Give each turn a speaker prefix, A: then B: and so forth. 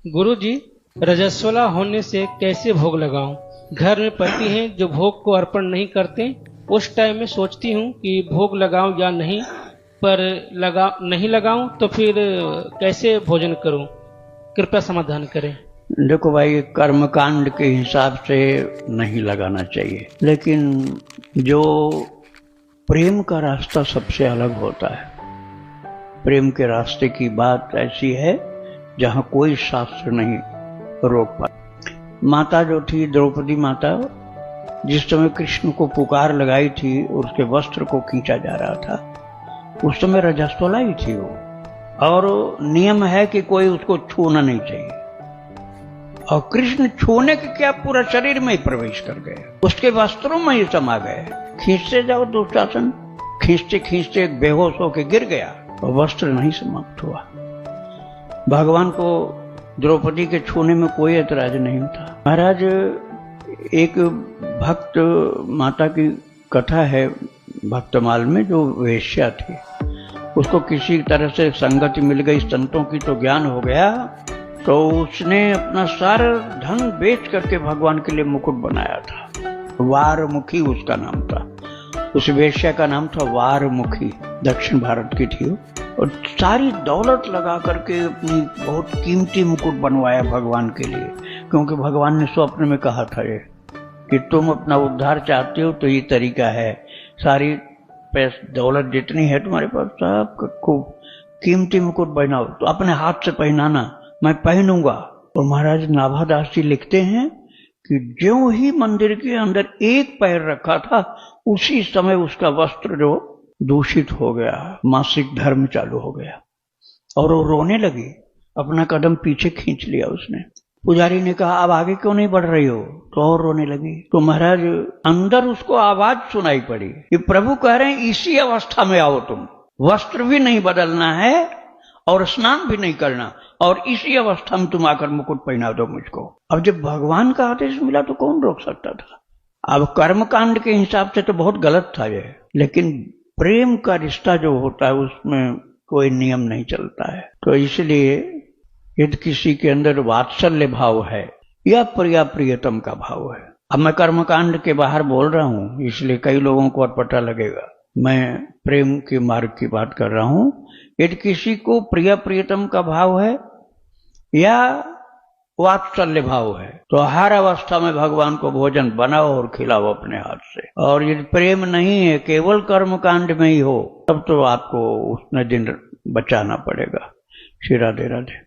A: गुरुजी, रजस्वला होने से कैसे भोग लगाऊं? घर में पति हैं जो भोग को अर्पण नहीं करते। उस टाइम में सोचती हूँ कि भोग लगाऊं या नहीं, पर नहीं लगाऊं तो फिर कैसे भोजन करूं? कृपया समाधान करें।
B: देखो भाई, कर्मकांड के हिसाब से नहीं लगाना चाहिए, लेकिन जो प्रेम का रास्ता सबसे अलग होता है। प्रेम के रास्ते की बात ऐसी है जहां कोई शास्त्र नहीं रोक पाता। माता जो थी द्रौपदी माता, जिस समय कृष्ण को पुकार लगाई थी और उसके वस्त्र को खींचा जा रहा था, उस समय रजस्वला ही थी वो, और नियम है कि कोई उसको छूना नहीं चाहिए। और कृष्ण छूने के क्या, पूरा शरीर में ही प्रवेश कर गए, उसके वस्त्रों में ही समा गए। खींचते जाओ दुशासन, खींचते खींचते बेहोश होकर गिर गया और वस्त्र नहीं समाप्त हुआ। भगवान को द्रौपदी के छूने में कोई ऐतराज नहीं था। महाराज, एक भक्त माता की कथा है भक्तमाल में, जो वेश्या थी, उसको किसी तरह से संगति मिल गई संतों की, तो ज्ञान हो गया, तो उसने अपना सारा धन बेच करके भगवान के लिए मुकुट बनाया था। वारमुखी उसका नाम था। उस वेश्या का नाम था वारमुखी, दक्षिण भारत की थी वो, और सारी दौलत लगा करके अपनी बहुत कीमती मुकुट बनवाया भगवान के लिए, क्योंकि भगवान ने स्वप्न में कहा था ये कि तुम अपना उद्धार चाहते हो तो ये तरीका है, सारी दौलत जितनी है तुम्हारे पास सब खूब कीमती मुकुट बनाओ, तो अपने हाथ से पहनाना, मैं पहनूंगा। और महाराज नाभादास जी लिखते हैं कि ज्यों ही मंदिर के अंदर एक पैर रखा था, उसी समय उसका वस्त्र जो दूषित हो गया, मासिक धर्म चालू हो गया, और वो रोने लगी। अपना कदम पीछे खींच लिया उसने। पुजारी ने कहा, अब आगे क्यों नहीं बढ़ रही हो? तो और रोने लगी। तो महाराज, अंदर उसको आवाज सुनाई पड़ी कि प्रभु कह रहे हैं इसी अवस्था में आओ, तुम वस्त्र भी नहीं बदलना है और स्नान भी नहीं करना, और इसी अवस्था में तुम आकर मुकुट पहना दो मुझको। अब जब भगवान का आदेश मिला तो कौन रोक सकता था? अब कर्मकांड के हिसाब से तो बहुत गलत था ये, लेकिन प्रेम का रिश्ता जो होता है उसमें कोई नियम नहीं चलता है। तो इसलिए यदि किसी के अंदर वात्सल्य भाव है या प्रिया प्रियतम का भाव है, अब मैं कर्मकांड के बाहर बोल रहा हूं, इसलिए कई लोगों को अटपटा लगेगा, मैं प्रेम के मार्ग की बात कर रहा हूं। यदि किसी को प्रिया प्रियतम का भाव है या वात्सल्य भाव है, तो हर अवस्था में भगवान को भोजन बनाओ और खिलाओ अपने हाथ से। और यदि प्रेम नहीं है, केवल कर्मकांड में ही हो, तब तो आपको उसने दिन बचाना पड़ेगा। श्री राधे राधे।